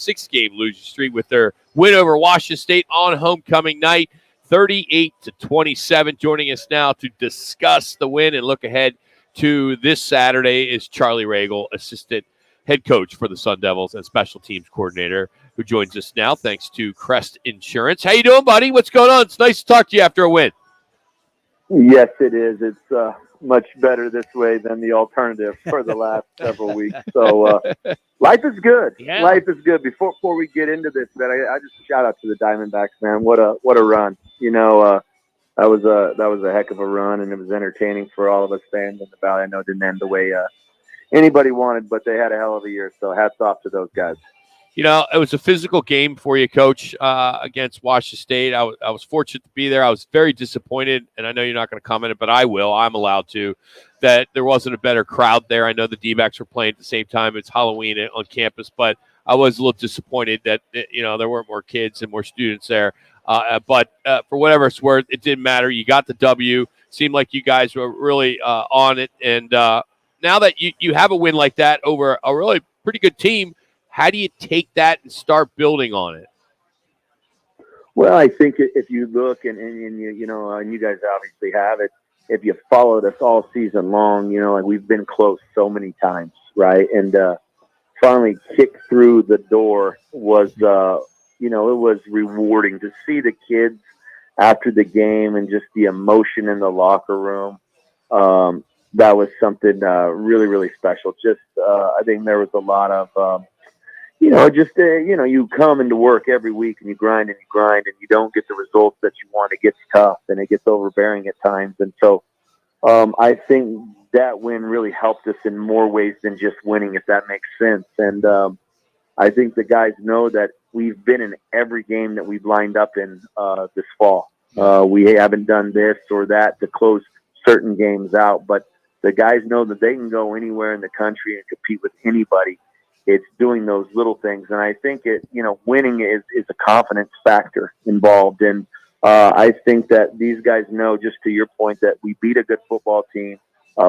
6-game losing streak with their win over Washington State on homecoming night, 38-27. Joining us now to discuss the win and look ahead to this Saturday is Charlie Ragle, assistant head coach for the Sun Devils and special teams coordinator, who joins us now thanks to Crest Insurance. How you doing, buddy? What's going on? It's nice to talk to you after a win. Yes, it is. It's much better this way than the alternative for the last several weeks. So life is good. Yeah. Life is good. Before we get into this, man, I just shout out to the Diamondbacks, man. What a run! You know, that was a heck of a run, and it was entertaining for all of us fans in the Valley. I know it didn't end the way anybody wanted, but they had a hell of a year. So hats off to those guys. You know, it was a physical game for you, Coach, against Washington State. I was fortunate to be there. I was very disappointed, and I know you're not going to comment it, but I will. I'm allowed to, that there wasn't a better crowd there. I know the D-backs were playing at the same time. It's Halloween on campus, but I was a little disappointed that, you know, there weren't more kids and more students there. But for whatever it's worth, it didn't matter. You got the W. Seemed like you guys were really on it. And now that you have a win like that over a really pretty good team, how do you take that and start building on it? Well, I think if you look and you know, and you guys obviously have it, if you followed us all season long, you know, like we've been close so many times, right? And finally kick through the door was, you know, it was rewarding to see the kids after the game and just the emotion in the locker room. That was something really, really special. Just, I think there was a lot of, you know, just, you know, you come into work every week and you grind and you don't get the results that you want. It gets tough and it gets overbearing at times. And so I think that win really helped us in more ways than just winning, if that makes sense. And I think the guys know that we've been in every game that we've lined up in this fall. We haven't done this or that to close certain games out, but the guys know that they can go anywhere in the country and compete with anybody. It's doing those little things. And I think you know, winning is a confidence factor involved. And I think that these guys know, just to your point, that we beat a good football team.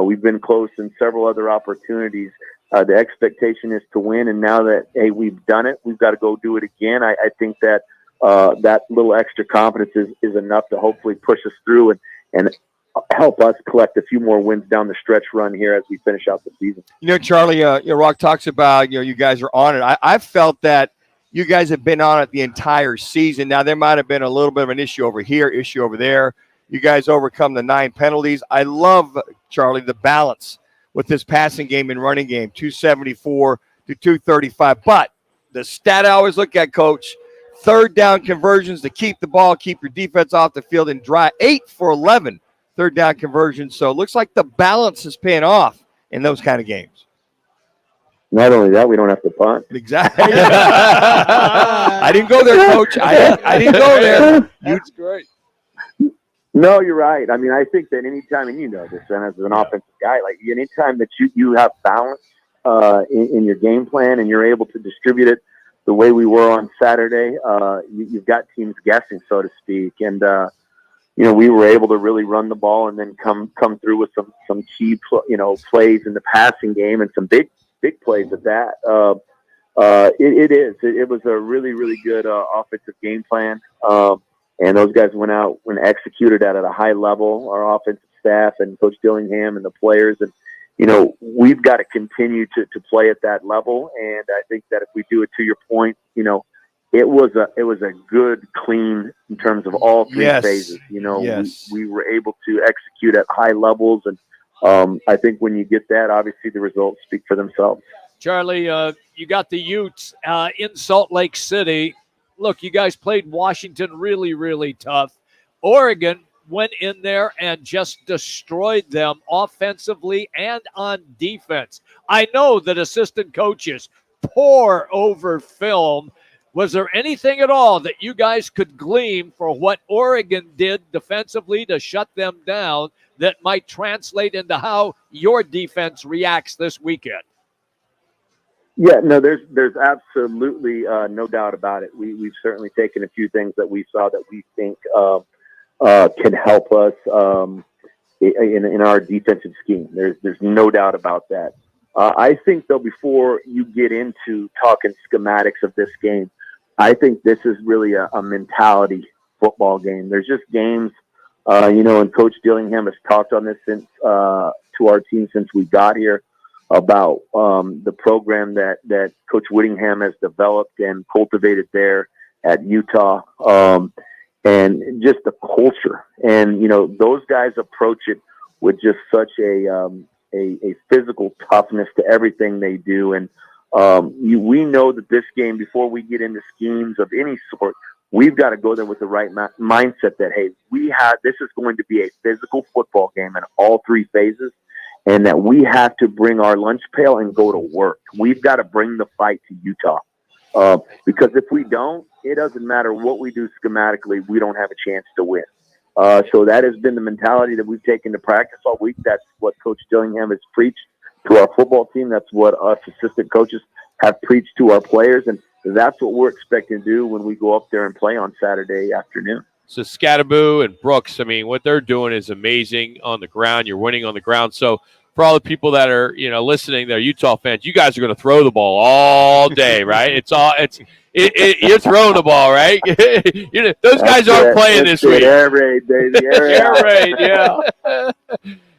We've been close in several other opportunities. The expectation is to win. And now that, hey, we've done it, we've got to go do it again. I think that that little extra confidence is enough to hopefully push us through and help us collect a few more wins down the stretch run here as we finish out the season. You know, Charlie, you know, Rock talks about, you know, you guys are on it. I felt that you guys have been on it the entire season. Now, there might have been a little bit of an issue over here, issue over there. You guys overcome the 9 penalties. I love, Charlie, the balance with this passing game and running game, 274 to 235. But the stat I always look at, Coach, third down conversions to keep the ball, keep your defense off the field, and drive 8 for 11. Third down conversion. So it looks like the balance is paying off in those kind of games. Not only that, we don't have to punt. Exactly. I didn't go there, Coach. I didn't go there. That's great. No, you're right. I mean, I think that anytime, and you know this, and as an offensive guy, like anytime that you have balance in your game plan and you're able to distribute it the way we were on Saturday, you've got teams guessing, so to speak. And, you know, we were able to really run the ball and then come through with some key, you know, plays in the passing game and some big plays at that. It was a really, really good offensive game plan. And those guys went out and executed at a high level, our offensive staff and Coach Dillingham and the players. And, you know, we've got to continue to play at that level. And I think that if we do it, to your point, you know, it was a good, clean in terms of all three phases. You know, we were able to execute at high levels. And I think when you get that, obviously the results speak for themselves. Charlie, you got the Utes in Salt Lake City. Look, you guys played Washington really, really tough. Oregon went in there and just destroyed them offensively and on defense. I know that assistant coaches pore over film. Was there anything at all that you guys could glean for what Oregon did defensively to shut them down that might translate into how your defense reacts this weekend? Yeah, no, there's absolutely no doubt about it. We've certainly taken a few things that we saw that we think can help us in our defensive scheme. There's no doubt about that. I think, though, before you get into talking schematics of this game, I think this is really a mentality football game. There's just games, and Coach Dillingham has talked on this since to our team since we got here about the program that Coach Whittingham has developed and cultivated there at Utah, and just the culture. And those guys approach it with just such a physical toughness to everything they do. And we know that this game, before we get into schemes of any sort, we've got to go there with the right mindset that, hey, this is going to be a physical football game in all three phases, and that we have to bring our lunch pail and go to work. We've got to bring the fight to Utah. Because if we don't, it doesn't matter what we do schematically, we don't have a chance to win. So that has been the mentality that we've taken to practice all week. That's what Coach Dillingham has preached to our football team. That's what us assistant coaches have preached to our players. And that's what we're expecting to do when we go up there and play on Saturday afternoon. So Scattaboo and Brooks, I mean, what they're doing is amazing on the ground. You're winning on the ground. So for all the people that are, listening, that are Utah fans, you guys are going to throw the ball all day, right? You're throwing the ball, right? Those guys aren't playing this week. Air raid, baby. Air raid, yeah.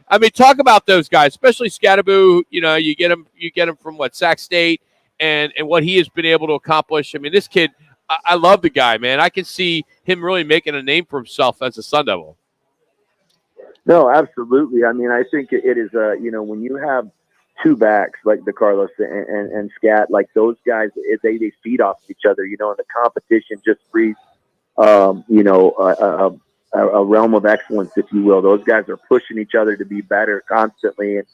I mean, talk about those guys, especially Scattaboo. You get him from Sac State, and what he has been able to accomplish. I mean, this kid, I love the guy, man. I can see him really making a name for himself as a Sun Devil. No, absolutely. I mean, I think it is, when you have two backs like DeCarlos and Scat, like those guys, they feed off each other, and the competition just breeds, a realm of excellence, if you will. Those guys are pushing each other to be better constantly. And,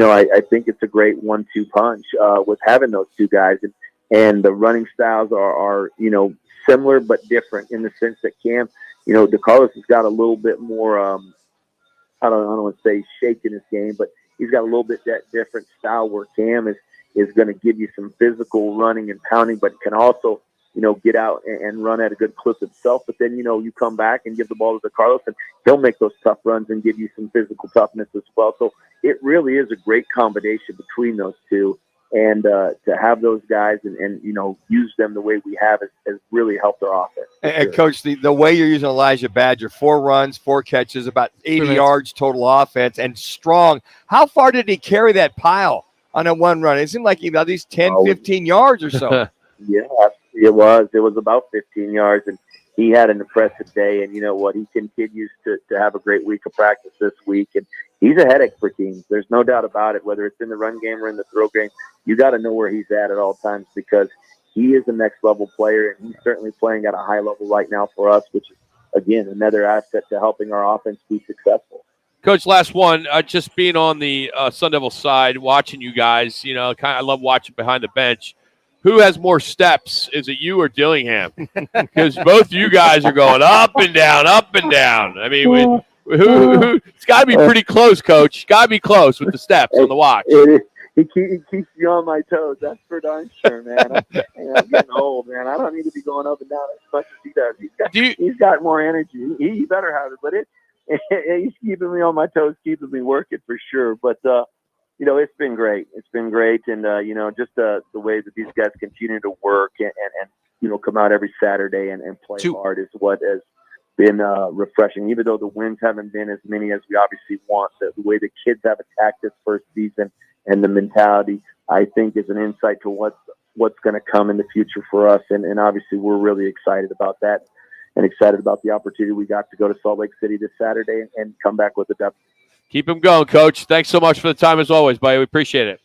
I think it's a great 1-2 punch with having those two guys. And the running styles are similar but different in the sense that Cam, DeCarlos has got a little bit more, I don't want to say shake in his game, but he's got a little bit that different style where Cam is going to give you some physical running and pounding, but can also, get out and run at a good clip himself. But then, you come back and give the ball to DeCarlos, and he'll make those tough runs and give you some physical toughness as well. So it really is a great combination between those two. And to have those guys and use them the way we have has really helped our offense. And sure. Coach, the way you're using Elijah Badger, 4 runs, 4 catches, about 80 yards total offense, and strong. How far did he carry that pile on a one run? It seemed like he got these 10, 15 yards or so. Yeah, it was. It was about 15 yards, and he had an impressive day. And you know what? He continues to have a great week of practice this week. And he's a headache for teams. There's no doubt about it, whether it's in the run game or in the throw game. You got to know where he's at all times because he is a next-level player, and he's certainly playing at a high level right now for us, which is, again, another asset to helping our offense be successful. Coach, last one, just being on the Sun Devil side, watching you guys, I love watching behind the bench. Who has more steps? Is it you or Dillingham? Because both you guys are going up and down, up and down. I mean, it's got to be pretty close, Coach. Got to be close with the steps on the watch. He keeps me on my toes. That's for darn sure, man. I'm getting old, man. I don't need to be going up and down as much as he does. He's got more energy. He better have it, but he's keeping me on my toes, keeping me working for sure. But it's been great. It's been great, and just the way that these guys continue to work and come out every Saturday and play hard is what has been refreshing. Even though the wins haven't been as many as we obviously want, the way the kids have attacked this first season and the mentality, I think, is an insight to what's going to come in the future for us. And obviously, we're really excited about that and excited about the opportunity we got to go to Salt Lake City this Saturday and come back with a W. Keep them going, Coach. Thanks so much for the time as always, buddy. We appreciate it.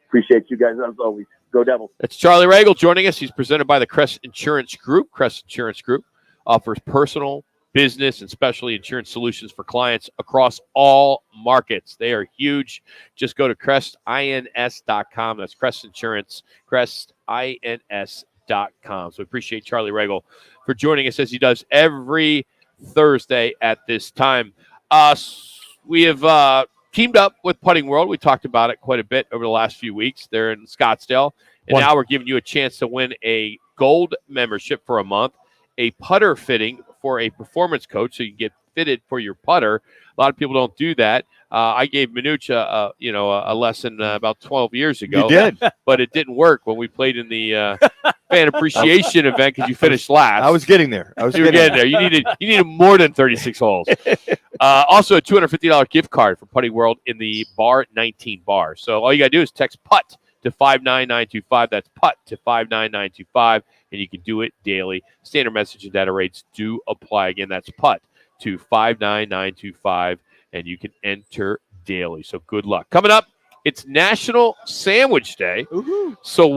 Appreciate you guys as always. Go Devils. It's Charlie Ragle joining us. He's presented by the Crest Insurance Group. Crest Insurance Group offers personal, business, and specialty insurance solutions for clients across all markets. They are huge. Just go to crestins.com. That's Crest Insurance, crestins.com. So we appreciate Charlie Ragle for joining us as he does every Thursday at this time. We have teamed up with Putting World. We talked about it quite a bit over the last few weeks. They're in Scottsdale. And now we're giving you a chance to win a gold membership for a month, a putter fitting for a performance coach so you can get fitted for your putter. A lot of people don't do that. I gave Minucha, a lesson about 12 years ago. You did. But it didn't work when we played in the fan appreciation event because you finished last. I was getting there. You were getting there. You needed more than 36 holes. Also, a $250 gift card for Putting World in the Bar 19 bar. So all you got to do is text PUT to 59925. That's PUT to 59925, and you can do it daily. Standard message and data rates do apply. Again, that's PUT to 59925, and you can enter daily. So good luck. Coming up, it's National Sandwich Day. Woohoo. So